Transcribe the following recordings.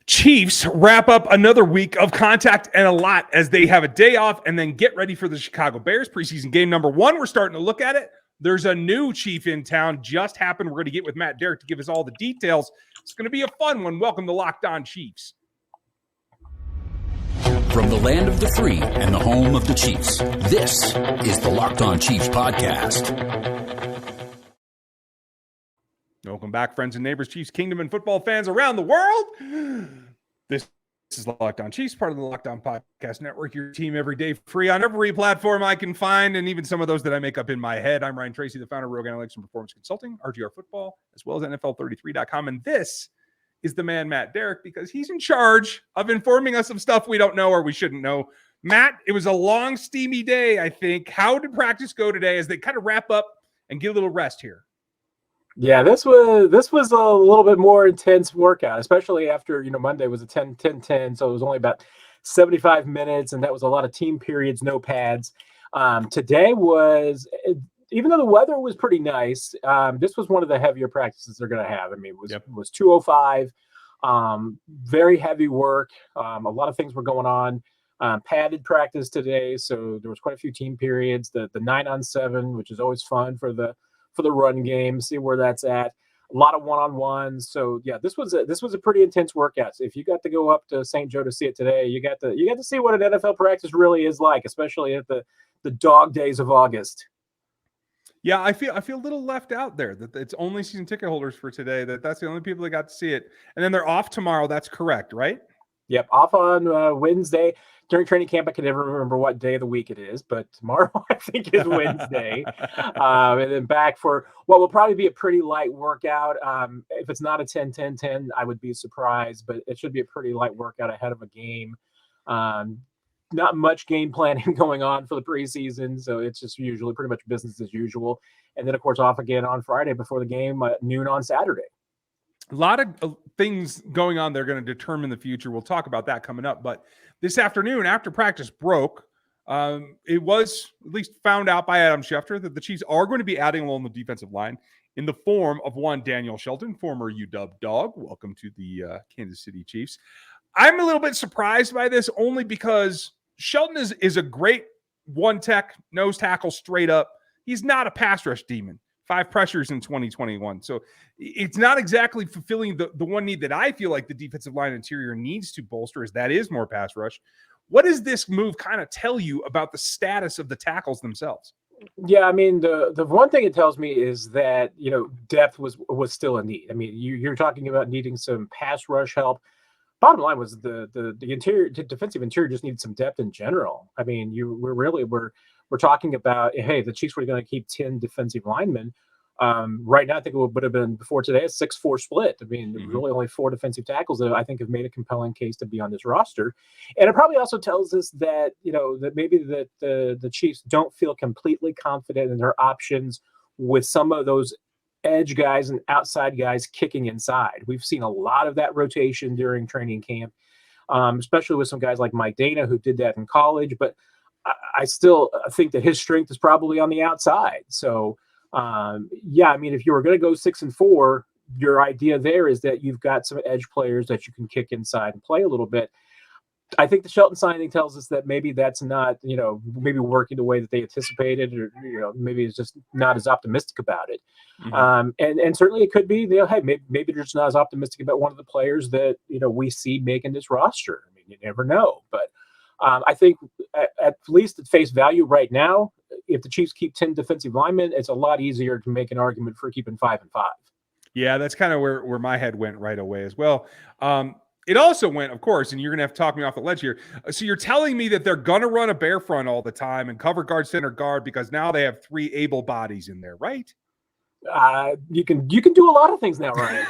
Chiefs wrap up another week of contact and a lot as they have a day off and then get ready for the Chicago Bears preseason game number 1. We're starting to look at it. There's a new Chief in town just happened. We're going to get with Matt Derrick to give us all the details. It's going to be a fun one. Welcome to Locked On Chiefs. From the land of the free and the home of the Chiefs, this is the Locked On Chiefs podcast. Welcome back, friends and neighbors, Chiefs Kingdom, and football fans around the world. This is Locked On Chiefs, part of the Locked On Podcast Network, your team every day, free on every platform I can find, and even some of those that I make up in my head. I'm Ryan Tracy, the founder of Rogue Analytics and Performance Consulting, RGR Football, as well as NFL33.com, and this is the man, Matt Derrick, because he's in charge of informing us of stuff we don't know or we shouldn't know. Matt, it was a long, steamy day, I think. How did practice go today as they kind of wrap up and get a little rest here? Yeah, this was a little bit more intense workout, especially after, Monday was a 10-10-10, so it was only about 75 minutes, and that was a lot of team periods, no pads. Today was, even though the weather was pretty nice, this was one of the heavier practices they're going to have. I mean, it was 205, very heavy work. A lot of things were going on. Padded practice today, so there was quite a few team periods. The 9-on-7, which is always fun for the run game, see where that's at. A lot of one-on-ones. So yeah, this was a pretty intense workout. So if you got to go up to St. Joe to see it today, you got to see what an NFL practice really is like, especially at the dog days of August. Yeah, I feel a little left out there that it's only season ticket holders for today. That's the only people that got to see it, and then they're off tomorrow. That's correct, right? Yep, off on Wednesday during training camp. I can never remember what day of the week it is, but tomorrow I think is Wednesday. And then back for what will probably be a pretty light workout. If it's not a 10-10-10, I would be surprised, but it should be a pretty light workout ahead of a game. Not much game planning going on for the preseason, so it's just usually pretty much business as usual. And then, of course, off again on Friday before the game at noon on Saturday. A lot of things going on. They're going to determine the future. We'll talk about that coming up. But this afternoon, after practice broke, it was at least found out by Adam Schefter that the Chiefs are going to be adding along the defensive line in the form of one Daniel Shelton, former UW Dog. Welcome to the Kansas City Chiefs. I'm a little bit surprised by this only because Shelton is a great one-tech nose tackle straight up. He's not a pass rush demon. 5 pressures in 2021. So it's not exactly fulfilling the one need that I feel like the defensive line interior needs to bolster, as that is more pass rush. What does this move kind of tell you about the status of the tackles themselves? Yeah, I mean, the one thing it tells me is that, depth was still a need. I mean, you're talking about needing some pass rush help. Bottom line was the interior, defensive interior just needed some depth in general. I mean, we're talking about, hey, the Chiefs were going to keep 10 defensive linemen. Right now, I think it would have been before today a 6-4 split. I mean, really only 4 defensive tackles that I think have made a compelling case to be on this roster. And it probably also tells us that, that maybe that the Chiefs don't feel completely confident in their options with some of those edge guys and outside guys kicking inside. We've seen a lot of that rotation during training camp, especially with some guys like Mike Dana, who did that in college. But I still think that his strength is probably on the outside. So, yeah, I mean, if you were going to go 6-4, your idea there is that you've got some edge players that you can kick inside and play a little bit. I think the Shelton signing tells us that maybe that's not, maybe working the way that they anticipated, or, maybe it's just not as optimistic about it. And certainly it could be, hey, maybe they're just not as optimistic about one of the players that, we see making this roster. I mean, you never know. But I think at least at face value right now, if the Chiefs keep 10 defensive linemen, it's a lot easier to make an argument for keeping 5-5. Yeah, that's kind of where my head went right away as well. It also went, of course, and you're going to have to talk me off the ledge here. So you're telling me that they're going to run a bear front all the time and cover guard, center guard, because now they have 3 able bodies in there, right? You can do a lot of things now, Ryan.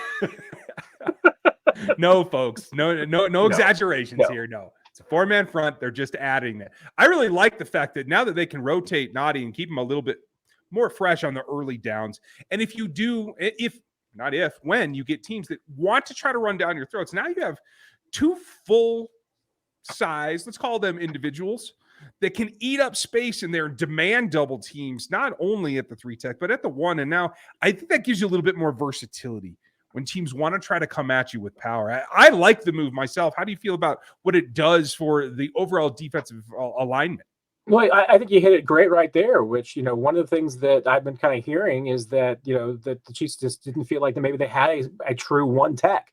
No, folks, no exaggerations here. No, it's a 4-man front. They're just adding that. I really like the fact that now that they can rotate Noddy and keep him a little bit more fresh on the early downs. And if you do, when you get teams that want to try to run down your throats, now you have 2 full size, let's call them individuals, that can eat up space in there and demand double teams, not only at the 3 tech, but at the 1. And now I think that gives you a little bit more versatility. when teams want to try to come at you with power. I like the move myself. How do you feel about what it does for the overall defensive alignment? Well, I think you hit it great right there, which, one of the things that I've been kind of hearing is that, that the Chiefs just didn't feel like that maybe they had a true one tech,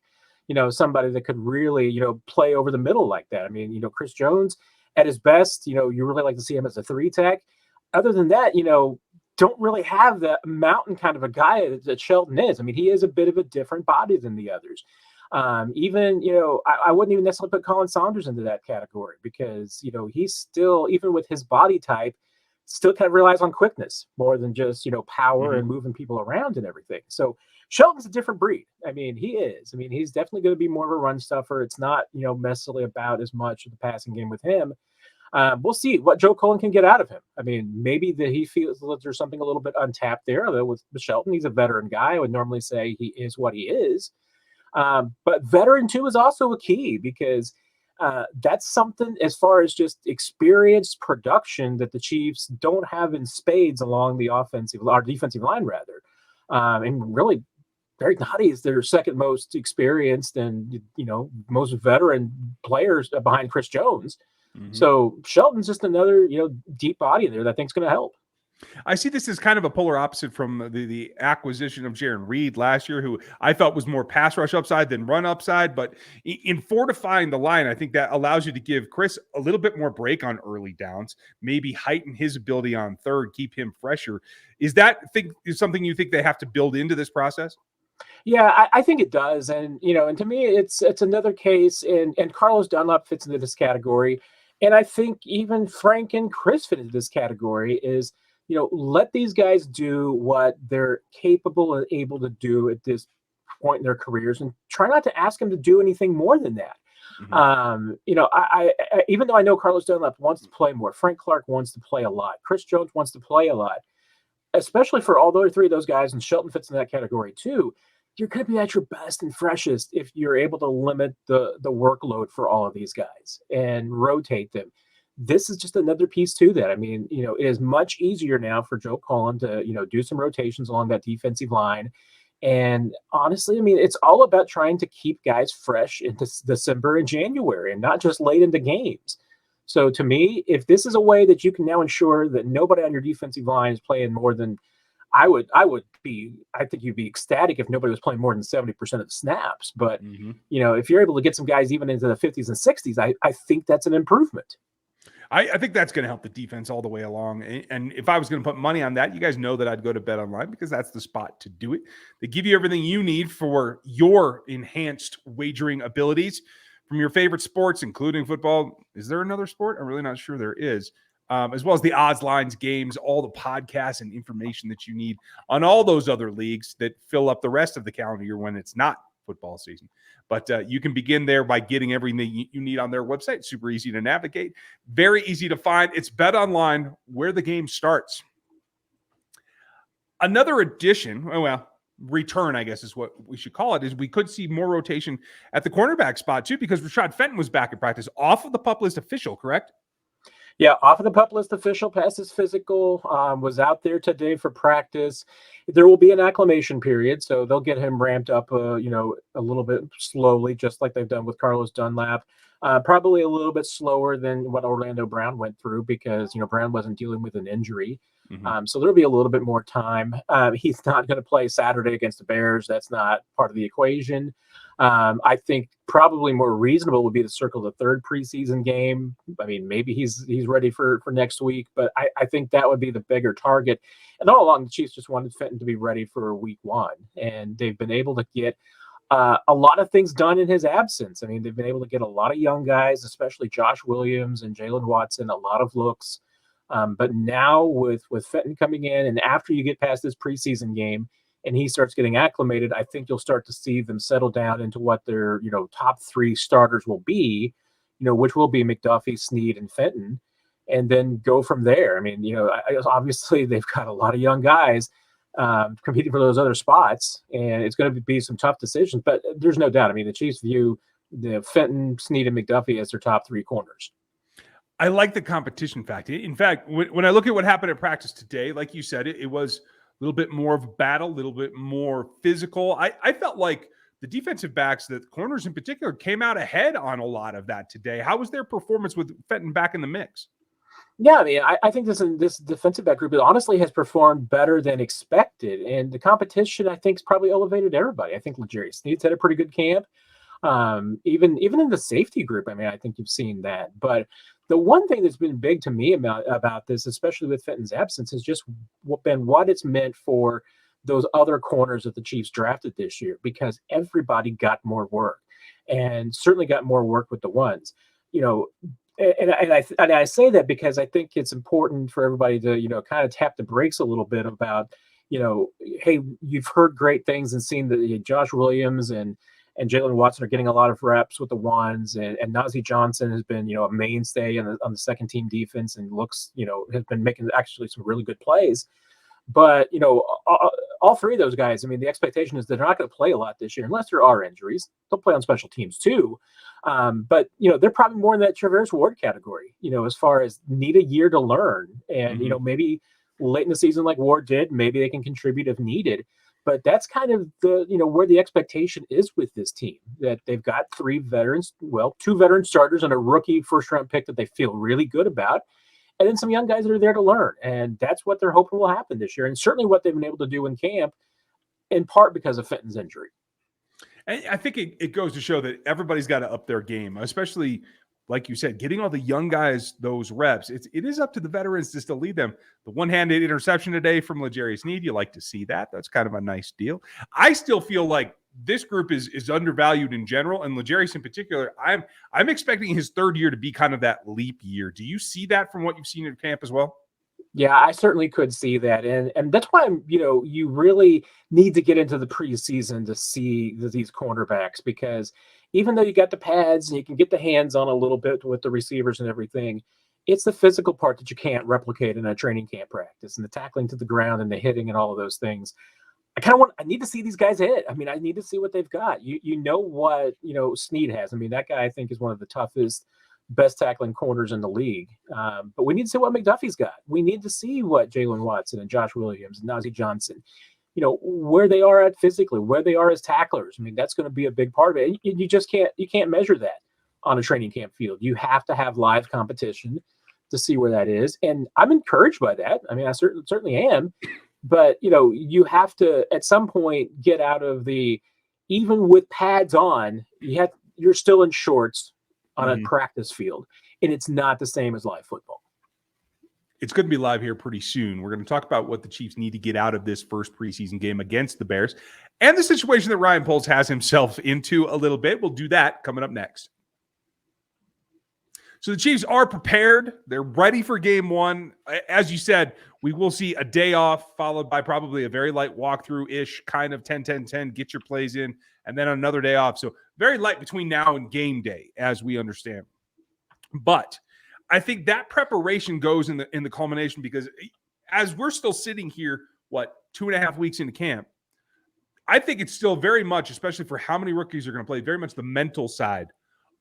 somebody that could really, play over the middle like that. I mean, Chris Jones at his best, you really like to see him as a three tech. Other than that, don't really have the mountain kind of a guy that Shelton is. I mean, he is a bit of a different body than the others. Even, I wouldn't even necessarily put Colin Saunders into that category because, he's still, even with his body type, still kind of relies on quickness more than just, power and moving people around and everything. So Shelton's a different breed. I mean, he is. I mean, he's definitely going to be more of a run stuffer. It's not, necessarily about as much of the passing game with him. We'll see what Joe Cullen can get out of him. I mean, maybe that he feels that there's something a little bit untapped there. Although with Shelton, he's a veteran guy. I would normally say he is what he is. But veteran too is also a key because that's something as far as just experienced production that the Chiefs don't have in spades along the defensive line rather. And really, Barry Notty is their second most experienced and most veteran players behind Chris Jones. So Shelton's just another deep body in there that I think is going to help. I see this as kind of a polar opposite from the acquisition of Jaron Reed last year, who I felt was more pass rush upside than run upside. But in fortifying the line, I think that allows you to give Chris a little bit more break on early downs, maybe heighten his ability on third, keep him fresher. Is that something you think they have to build into this process? Yeah, I think it does. And, and to me, it's another case. And Carlos Dunlap fits into this category. And I think even Frank and Chris fit into this category is, let these guys do what they're capable and able to do at this point in their careers and try not to ask them to do anything more than that. I even though I know Carlos Dunlap wants to play more, Frank Clark wants to play a lot, Chris Jones wants to play a lot, especially for all the three of those guys, and Shelton fits in that category too. You're going to be at your best and freshest if you're able to limit the workload for all of these guys and rotate them. This is just another piece to that. I mean, it is much easier now for Joe Cullen to, do some rotations along that defensive line. And honestly, I mean, it's all about trying to keep guys fresh into December and January and not just late into games. So to me, if this is a way that you can now ensure that nobody on your defensive line is playing more than I think you'd be ecstatic if nobody was playing more than 70% of the snaps. But, if you're able to get some guys even into the 50s and 60s, I think that's an improvement. I think that's going to help the defense all the way along. And if I was going to put money on that, you guys know that I'd go to BetOnline because that's the spot to do it. They give you everything you need for your enhanced wagering abilities from your favorite sports, including football. Is there another sport? I'm really not sure there is. As well as the odds, lines, games, all the podcasts and information that you need on all those other leagues that fill up the rest of the calendar year when it's not football season. But you can begin there by getting everything you need on their website. Super easy to navigate, very easy to find. It's BetOnline, where the game starts. Another addition, return, I guess is what we should call it, is we could see more rotation at the cornerback spot too, because Rashad Fenton was back in practice, off of the PUP list official, correct? Yeah, off of the PUP list official, passed his physical, was out there today for practice. There will be an acclimation period, so they'll get him ramped up, a little bit slowly, just like they've done with Carlos Dunlap. Probably a little bit slower than what Orlando Brown went through because, Brown wasn't dealing with an injury. So there'll be a little bit more time. He's not going to play Saturday against the Bears. That's not part of the equation. I think probably more reasonable would be to circle the third preseason game. I mean, maybe he's ready for next week, but I think that would be the bigger target. And all along, the Chiefs just wanted Fenton to be ready for week one, and they've been able to get a lot of things done in his absence. I mean, they've been able to get a lot of young guys, especially Josh Williams and Jalen Watson, a lot of looks. But now with Fenton coming in, and after you get past this preseason game and he starts getting acclimated, I think you'll start to see them settle down into what their, top three starters will be, which will be McDuffie, Snead, and Fenton, and then go from there. I mean, obviously they've got a lot of young guys competing for those other spots, and it's going to be some tough decisions, but there's no doubt. I mean, the Chiefs view the Fenton, Snead, and McDuffie as their top three corners. I like the competition fact. In fact, when I look at what happened at practice today, like you said, it was little bit more of a battle, a little bit more physical. I felt like the defensive backs, the corners in particular, came out ahead on a lot of that today. How was their performance with Fenton back in the mix? Yeah, I mean, I think this defensive back group honestly has performed better than expected, and the competition I think has probably elevated everybody. I think L'Jarius Sneed's had a pretty good camp. Even in the safety group, I mean, I think you've seen that. But the one thing that's been big to me about this, especially with Fenton's absence, has just been what it's meant for those other corners that the Chiefs drafted this year, because everybody got more work, and certainly got more work with the ones. You know, and I say that because I think it's important for everybody to kind of tap the brakes a little bit about hey, you've heard great things and seen that Josh Williams and Jalen Watson are getting a lot of reps with the ones, and Najee Johnson has been a mainstay on the second team defense and looks has been making actually some really good plays. But all three of those guys, I mean, the expectation is that they're not going to play a lot this year unless there are injuries. They'll play on special teams too. But they're probably more in that Traverse Ward category, as far as need a year to learn. And maybe late in the season, like Ward did, maybe they can contribute if needed. But that's kind of the where the expectation is with this team, that they've got two veteran starters and a rookie first round pick that they feel really good about, and then some young guys that are there to learn. And that's what they're hoping will happen this year, and certainly what they've been able to do in camp, in part because of Fenton's injury. And I think it goes to show that everybody's got to up their game, especially, like you said, getting all the young guys those reps. It is up to the veterans just to lead them. The one-handed interception today from L'Jarius Sneed, you like to see that. That's kind of a nice deal. I still feel like this group is undervalued in general, and L'Jarius in particular. I'm expecting his third year to be kind of that leap year. Do you see that from what you've seen in camp as well? Yeah, I certainly could see that. And that's why you really need to get into the preseason to see these cornerbacks, because even though you got the pads and you can get the hands on a little bit with the receivers and everything, it's the physical part that you can't replicate in a training camp practice, and the tackling to the ground and the hitting and all of those things. I need to see these guys hit. I mean, I need to see what they've got. What Sneed has. I mean, that guy I think is one of the toughest, best tackling corners in the league. But we need to see what McDuffie's got. We need to see what Jalen Watson and Josh Williams and Najee Johnson, where they are at physically, where they are as tacklers. I mean, that's going to be a big part of it. You can't measure that on a training camp field. You have to have live competition to see where that is. And I'm encouraged by that. I mean, I certainly am. But, you have to, at some point, get out of even with pads on, you're still in shorts on a practice field, and it's not the same as live football. It's going to be live here pretty soon. We're going to talk about what the Chiefs need to get out of this first preseason game against the Bears and the situation that Ryan Poles has himself into a little bit. We'll do that coming up next. So the Chiefs are prepared. They're ready for game one. As you said, we will see a day off followed by probably a very light walkthrough-ish kind of 10-10-10, get your plays in, and then another day off. So very light between now and game day, as we understand. But I think that preparation goes in the culmination, because as we're still sitting here, 2.5 weeks into camp, I think it's still very much, especially for how many rookies are going to play, very much the mental side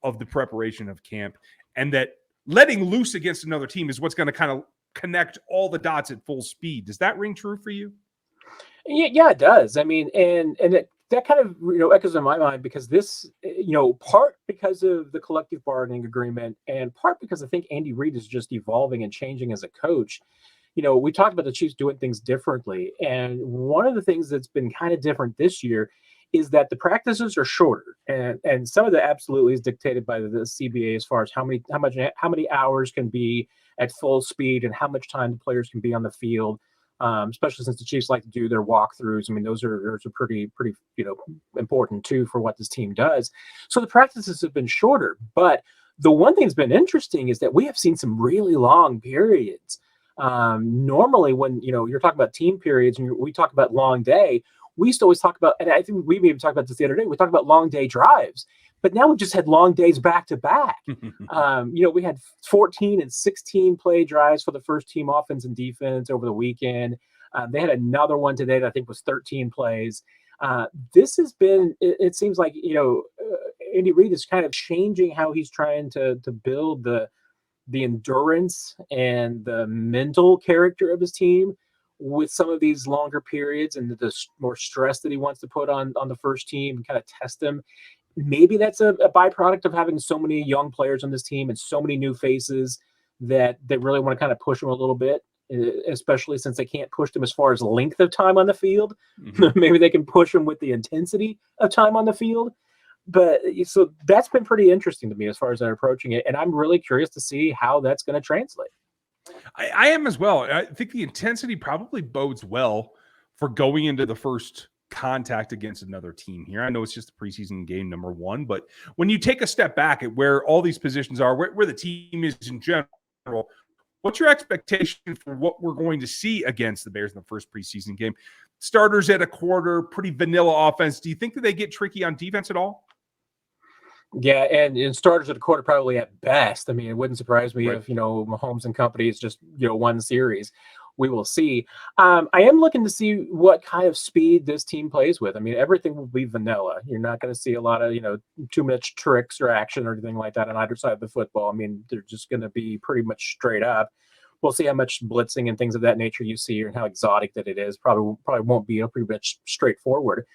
of the preparation of camp, and that letting loose against another team is what's going to kind of connect all the dots at full speed. Does that ring true for you? Yeah, it does. I mean, that kind of echoes in my mind, because this, part because of the collective bargaining agreement, and part because I think Andy Reid is just evolving and changing as a coach. We talked about the Chiefs doing things differently, and one of the things that's been kind of different this year is that the practices are shorter, and some of the absolutely is dictated by the CBA as far as how many hours can be at full speed and how much time the players can be on the field. Especially since the Chiefs like to do their walkthroughs. I mean, those are pretty important too for what this team does. So the practices have been shorter, but the one thing that's been interesting is that we have seen some really long periods. Normally, when you're talking about team periods and we talk about long day, we used to always talk about, and I think we maybe talked about this the other day. We talked about long day drives. But now we've just had long days back to back. We had 14 and 16 play drives for the first team offense and defense over the weekend. They had another one today that I think was 13 plays. This has been, it seems like, Andy Reid is kind of changing how he's trying to build the endurance and the mental character of his team, with some of these longer periods and the more stress that he wants to put on the first team and kind of test them. Maybe that's a byproduct of having so many young players on this team and so many new faces that they really want to kind of push him a little bit, especially since they can't push them as far as length of time on the field. Mm-hmm. Maybe they can push them with the intensity of time on the field. But so that's been pretty interesting to me as far as they're approaching it. And I'm really curious to see how that's going to translate. I am as well. I think the intensity probably bodes well for going into the first contact against another team here. I know it's just the preseason game number 1, but when you take a step back at where all these positions are, where the team is in general, what's your expectation for what we're going to see against the Bears in the first preseason game? Starters at a quarter, pretty vanilla offense. Do you think that they get tricky on defense at all? Yeah, and starters at a quarter probably at best. I mean, it wouldn't surprise me if, Mahomes and company is just, one series. We will see. I am looking to see what kind of speed this team plays with. I mean, everything will be vanilla. You're not going to see a lot of, too much tricks or action or anything like that on either side of the football. I mean, they're just going to be pretty much straight up. We'll see how much blitzing and things of that nature you see and how exotic that it is. Probably won't be pretty much straightforward.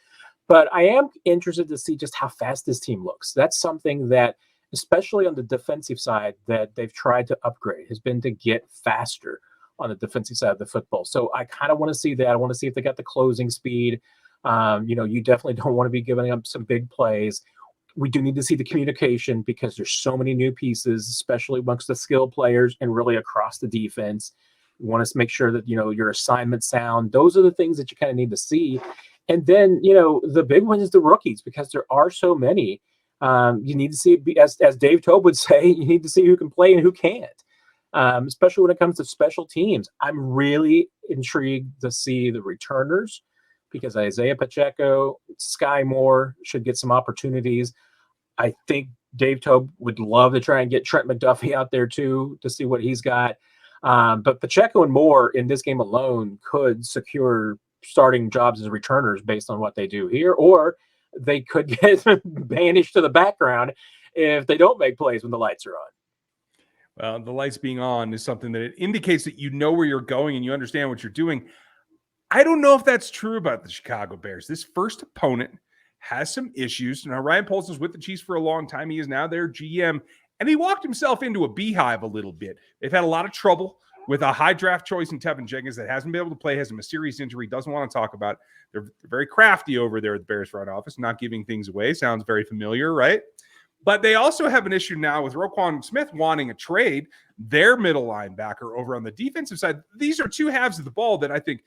But I am interested to see just how fast this team looks. That's something that, especially on the defensive side, that they've tried to upgrade, has been to get faster on the defensive side of the football. So I kind of want to see that. I want to see if they got the closing speed. You definitely don't want to be giving up some big plays. We do need to see the communication because there's so many new pieces, especially amongst the skill players and really across the defense. You want to make sure that, your assignment sound. Those are the things that you kind of need to see. And then, the big one is the rookies because there are so many. You need to see, as Dave Tobe would say, you need to see who can play and who can't, especially when it comes to special teams. I'm really intrigued to see the returners because Isaiah Pacheco, Sky Moore should get some opportunities. I think Dave Tobe would love to try and get Trent McDuffie out there too to see what he's got. But Pacheco and Moore in this game alone could secure starting jobs as returners based on what they do here, or they could get banished to the background if they don't make plays when the lights are on. Well, the lights being on is something that it indicates that you know where you're going and you understand what you're doing. I don't know if that's true about the Chicago Bears. This first opponent has some issues. Now, Ryan Poles was with the Chiefs for a long time. He is now their GM, and he walked himself into a beehive a little bit. They've had a lot of trouble with a high draft choice in Tevin Jenkins that hasn't been able to play, has a serious injury, doesn't want to talk about it. They're very crafty over there at the Bears front office, not giving things away. Sounds very familiar, right? But they also have an issue now with Roquan Smith wanting a trade, their middle linebacker over on the defensive side. These are two halves of the ball that I think,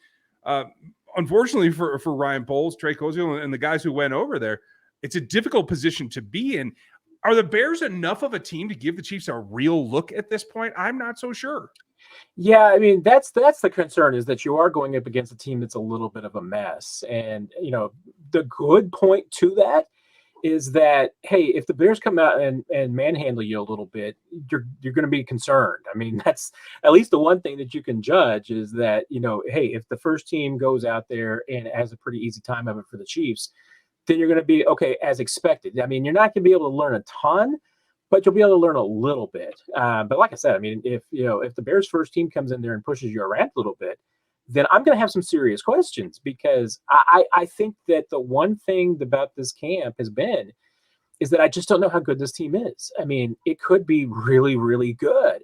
unfortunately for Ryan Poles, Trey Koziel, and the guys who went over there, it's a difficult position to be in. Are the Bears enough of a team to give the Chiefs a real look at this point? I'm not so sure. Yeah, I mean, that's the concern is that you are going up against a team that's a little bit of a mess. And, the good point to that is that, hey, if the Bears come out and manhandle you a little bit, you're going to be concerned. I mean, that's at least the one thing that you can judge is that, hey, if the first team goes out there and has a pretty easy time of it for the Chiefs, then you're going to be okay as expected. I mean, you're not going to be able to learn a ton, but you'll be able to learn a little bit. But like I said, I mean, if the Bears first team comes in there and pushes you around a little bit, then I'm going to have some serious questions because I think that the one thing about this camp has been is that I just don't know how good this team is. I mean, it could be really, really good.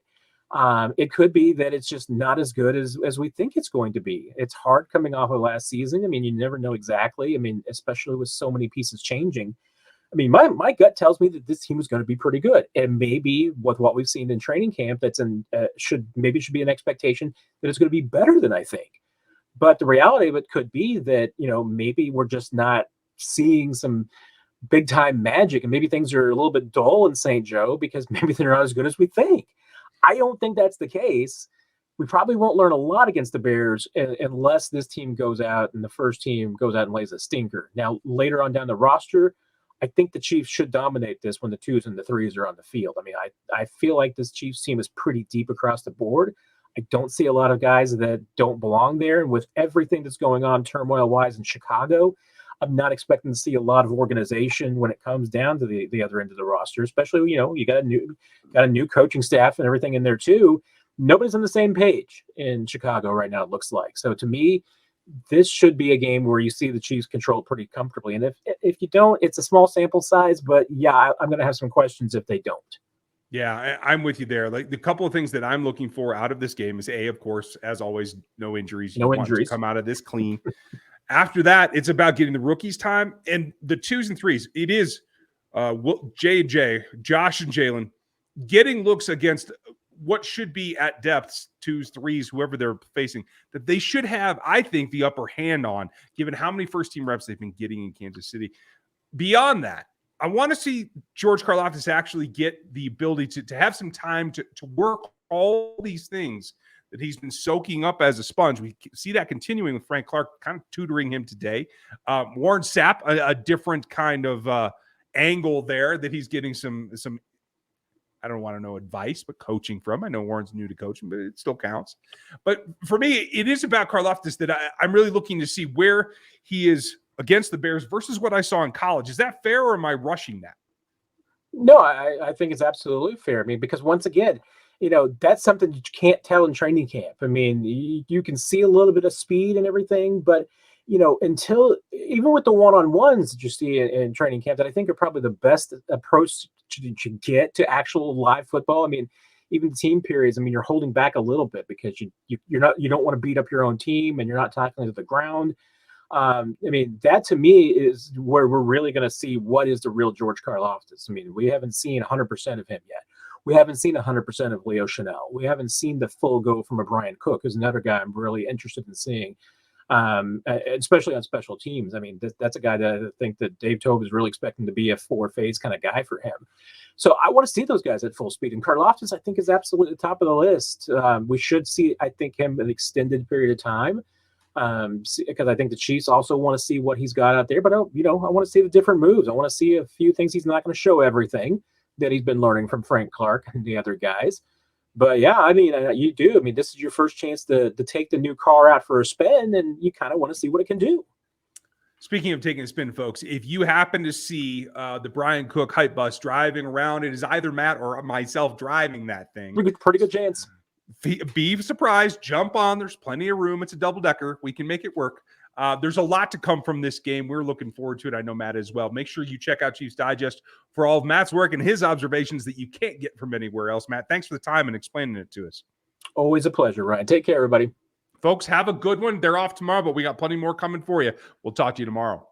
It could be that it's just not as good as we think it's going to be. It's hard coming off of last season. I mean, you never know exactly. I mean, especially with so many pieces changing. I mean, my gut tells me that this team is going to be pretty good, and maybe with what we've seen in training camp, that's should be an expectation that it's going to be better than I think. But the reality of it could be that maybe we're just not seeing some big time magic, and maybe things are a little bit dull in St. Joe because maybe they're not as good as we think. I don't think that's the case. We probably won't learn a lot against the Bears unless this team goes out and the first team goes out and lays a stinker. Now, later on down the roster, I think the Chiefs should dominate this when the 2s and the 3s are on the field. I mean, I feel like this Chiefs team is pretty deep across the board. I don't see a lot of guys that don't belong there. And with everything that's going on turmoil-wise in Chicago, I'm not expecting to see a lot of organization when it comes down to the other end of the roster, especially, you got a new coaching staff and everything in there too. nobody's on the same page in Chicago right now, it looks like. So to me, this should be a game where you see the Chiefs control pretty comfortably. And if you don't, it's a small sample size, but yeah, I'm going to have some questions if they don't. Yeah, I'm with you there. Like the couple of things that I'm looking for out of this game is of course, as always, no injuries. No injuries. To come out of this clean. After that, it's about getting the rookies time and the 2s and 3s. It is J&J, Josh and Jalen getting looks against what should be at depths, 2s, 3s, whoever they're facing, that they should have, I think, the upper hand on, given how many first-team reps they've been getting in Kansas City. Beyond that, I want to see George Karlaftis actually get the ability to have some time to work all these things that he's been soaking up as a sponge. We see that continuing with Frank Clark, kind of tutoring him today. Warren Sapp, a different kind of angle there that he's getting some I don't want to know advice, but coaching from. I know Warren's new to coaching, but it still counts. But for me, it is about Karlaftis that I'm really looking to see where he is against the Bears versus what I saw in college. Is that fair, or am I rushing that? No, I think it's absolutely fair. I mean, because once again, that's something that you can't tell in training camp. I mean, you can see a little bit of speed and everything, but until even with the one-on-ones that you see in training camp, that I think are probably the best approach to get to actual live football. I mean, even the team periods, I mean, you're holding back a little bit because you don't want to beat up your own team, and you're not tackling to the ground. I mean, that to me is where we're really going to see what is the real George Karlaftis. I mean, we haven't seen 100% of him yet. We haven't seen 100% of Leo Chanel. We haven't seen the full go from a Brian Cook, who's another guy I'm really interested in seeing, especially on special teams. I mean, that's a guy that I think that Dave Tobe is really expecting to be a four-phase kind of guy for him. So I want to see those guys at full speed. And Karlaftis, I think, is absolutely the top of the list. We should see, I think, him an extended period of time. Because I think the Chiefs also want to see what he's got out there, but I want to see the different moves. I want to see a few things. He's not going to show everything that he's been learning from Frank Clark and the other guys. But yeah, I mean, you do. I mean, this is your first chance to take the new car out for a spin, and you kind of want to see what it can do. Speaking of taking a spin, folks, if you happen to see the Brian Cook hype bus driving around, it is either Matt or myself driving that thing. Pretty good chance. Be surprised, jump on. There's plenty of room. It's a double decker. We can make it work. There's a lot to come from this game. We're looking forward to it. I know Matt as well. Make sure you check out Chiefs Digest for all of Matt's work and his observations that you can't get from anywhere else. Matt, thanks for the time and explaining it to us. Always a pleasure, Ryan. Take care, everybody. Folks, have a good one. They're off tomorrow, but we got plenty more coming for you. We'll talk to you tomorrow.